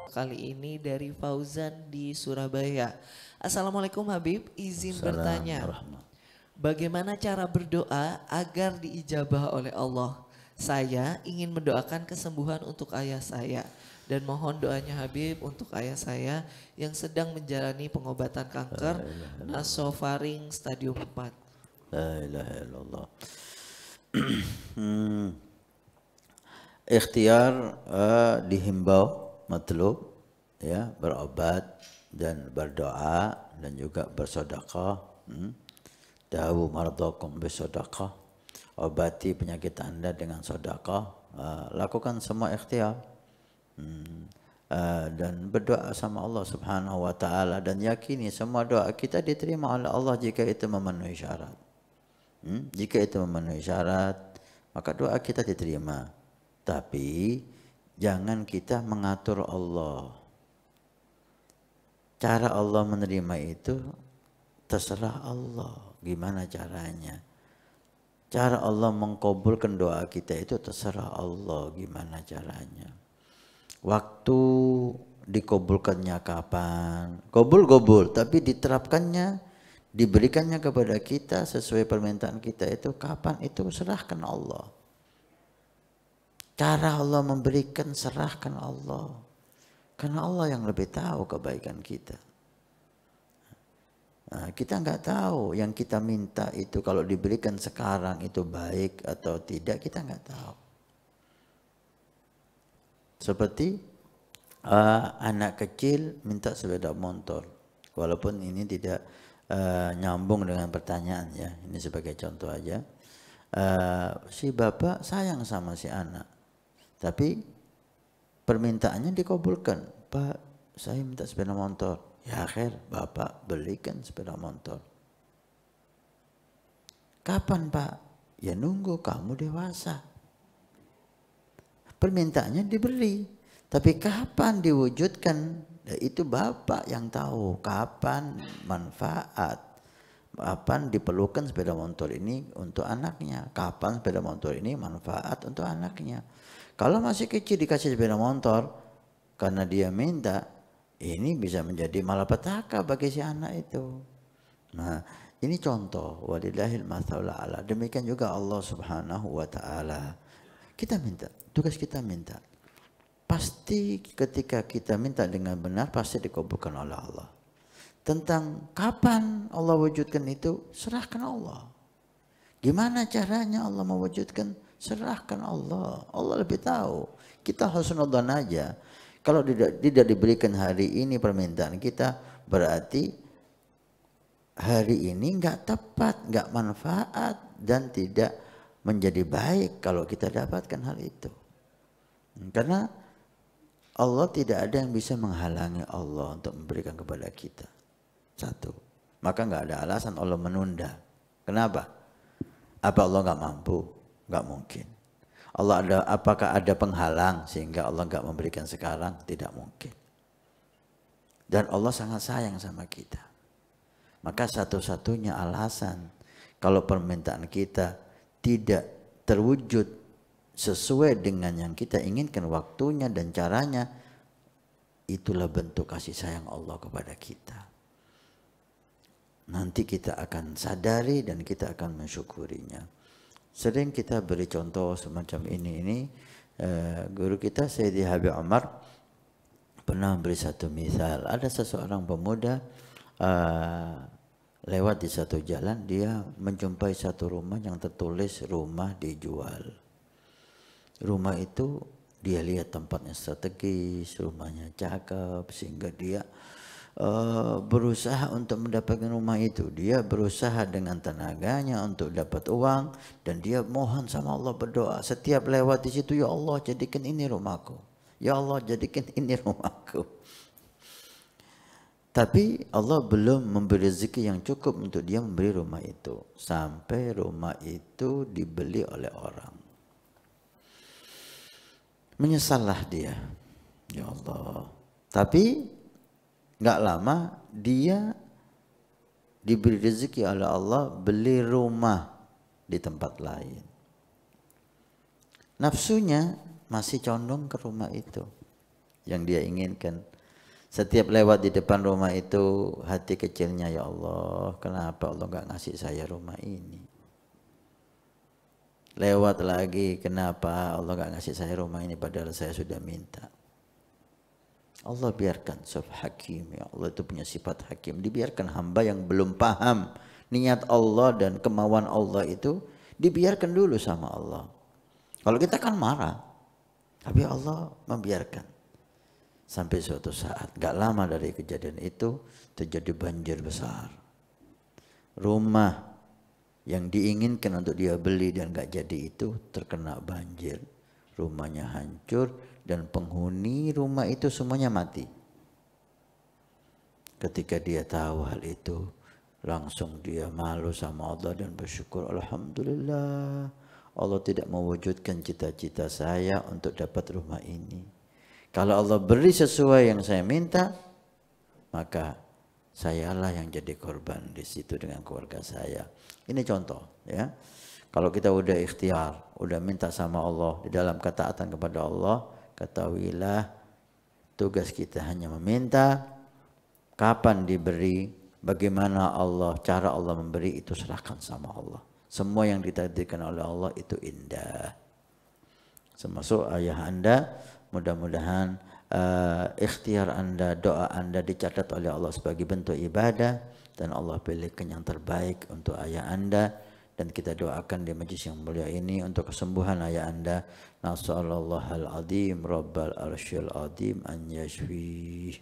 kali ini dari Fauzan di Surabaya. Assalamualaikum Habib, izin bertanya. Bagaimana cara berdoa agar diijabah oleh Allah? Saya ingin mendoakan kesembuhan untuk ayah saya. Dan mohon doanya Habib untuk ayah saya yang sedang menjalani pengobatan kanker nasofaring stadium 4. La ilaha illallah. Ikhtiar dihimbau, matlub, ya, berobat dan berdoa dan juga bersedekah. Dawu mardakum bisedekah. Obati penyakit Anda dengan sedekah. Lakukan semua ikhtiar. Dan berdoa sama Allah Subhanahu wa taala dan yakini semua doa kita diterima oleh Allah jika itu memenuhi syarat. Jika itu memenuhi syarat, maka doa kita diterima. Tapi jangan kita mengatur Allah. Cara Allah menerima itu terserah Allah. Gimana caranya? Cara Allah mengkabulkan doa kita itu terserah Allah. Gimana caranya? Waktu dikabulkannya kapan? Kabul, tapi diterapkannya, diberikannya kepada kita sesuai permintaan kita itu kapan? Itu serahkan Allah. Cara Allah memberikan serahkan Allah. Karena Allah yang lebih tahu kebaikan kita. Nah, kita nggak tahu yang kita minta itu kalau diberikan sekarang itu baik atau tidak, kita nggak tahu. Seperti anak kecil minta sepeda motor. Walaupun ini tidak nyambung dengan pertanyaan ya. Ini sebagai contoh aja. Si bapak sayang sama si anak. Tapi permintaannya dikabulkan. Pak, saya minta sepeda motor. Ya akhir, bapak belikan sepeda motor. Kapan Pak? Ya nunggu kamu dewasa. Permintaannya diberi. Tapi kapan diwujudkan? Ya, itu bapak yang tahu. Kapan manfaat. Kapan diperlukan sepeda motor ini untuk anaknya. Kapan sepeda motor ini manfaat untuk anaknya. Kalau masih kecil dikasih sepeda motor karena dia minta, ini bisa menjadi malapetaka bagi si anak itu. Nah, ini contoh walillahil mathalul a'la. Demikian juga Allah Subhanahu wa taala. Kita minta, tugas kita minta. Pasti ketika kita minta dengan benar pasti dikabulkan oleh Allah. Tentang kapan Allah wujudkan itu serahkan Allah. Gimana caranya Allah mewujudkan? Serahkan Allah. Allah lebih tahu. Kita husnudzan aja. Kalau tidak diberikan hari ini permintaan kita, berarti hari ini nggak tepat, nggak manfaat dan tidak menjadi baik kalau kita dapatkan hal itu. Karena Allah tidak ada yang bisa menghalangi Allah untuk memberikan kepada kita. Satu. Maka nggak ada alasan Allah menunda. Kenapa? Apa Allah nggak mampu? Nggak mungkin. Apakah ada penghalang sehingga Allah nggak memberikan sekarang? Tidak mungkin. Dan Allah sangat sayang sama kita. Maka satu-satunya alasan kalau permintaan kita tidak terwujud sesuai dengan yang kita inginkan waktunya dan caranya, itulah bentuk kasih sayang Allah kepada kita. Nanti kita akan sadari dan kita akan mensyukurinya. Sering kita beri contoh semacam ini. Guru kita Sayyidi Habib Umar pernah beri satu misal. Ada seseorang pemuda lewat di satu jalan, dia menjumpai satu rumah yang tertulis rumah dijual. Rumah itu dia lihat tempatnya strategis, rumahnya cakep, sehingga dia berusaha untuk mendapatkan rumah itu. Dia berusaha dengan tenaganya untuk dapat uang dan dia mohon sama Allah, berdoa setiap lewat di situ, ya Allah jadikan ini rumahku, ya Allah jadikan ini rumahku. Tapi Allah belum memberi rezeki yang cukup untuk dia memberi rumah itu sampai rumah itu dibeli oleh orang. Menyesallah dia, ya Allah. Tapi nggak lama dia diberi rezeki oleh Allah beli rumah di tempat lain. Nafsunya masih condong ke rumah itu. yang dia inginkan. Setiap lewat di depan rumah itu hati kecilnya, ya Allah, kenapa Allah nggak ngasih saya rumah ini? Lewat lagi, kenapa Allah nggak ngasih saya rumah ini padahal saya sudah minta? Allah biarkan, Hakim, ya Allah itu punya sifat hakim. Dibiarkan hamba yang belum paham niat Allah dan kemauan Allah itu, dibiarkan dulu sama Allah. Kalau kita kan marah, tapi Allah membiarkan. Sampai suatu saat, gak lama dari kejadian itu, terjadi banjir besar. Rumah yang diinginkan untuk dia beli dan gak jadi itu terkena banjir. Rumahnya hancur dan penghuni rumah itu semuanya mati. Ketika dia tahu hal itu, langsung dia malu sama Allah dan bersyukur, Alhamdulillah, Allah tidak mewujudkan cita-cita saya untuk dapat rumah ini. Kalau Allah beri sesuai yang saya minta, maka sayalah yang jadi korban di situ dengan keluarga saya. Ini contoh, ya. Kalau kita udah ikhtiar, udah minta sama Allah di dalam ketaatan kepada Allah, ketahuilah tugas kita hanya meminta. Kapan diberi, bagaimana Allah, cara Allah memberi itu serahkan sama Allah. Semua yang ditakdirkan oleh Allah itu indah. Termasuk ayah Anda. Mudah-mudahan ikhtiar Anda, doa Anda dicatat oleh Allah sebagai bentuk ibadah dan Allah pilihkan yang terbaik untuk ayah Anda, dan kita doakan di majlis yang mulia ini untuk kesembuhan ayah Anda. Nasallallahu al-azim rabbal arsyil azim an yashfih.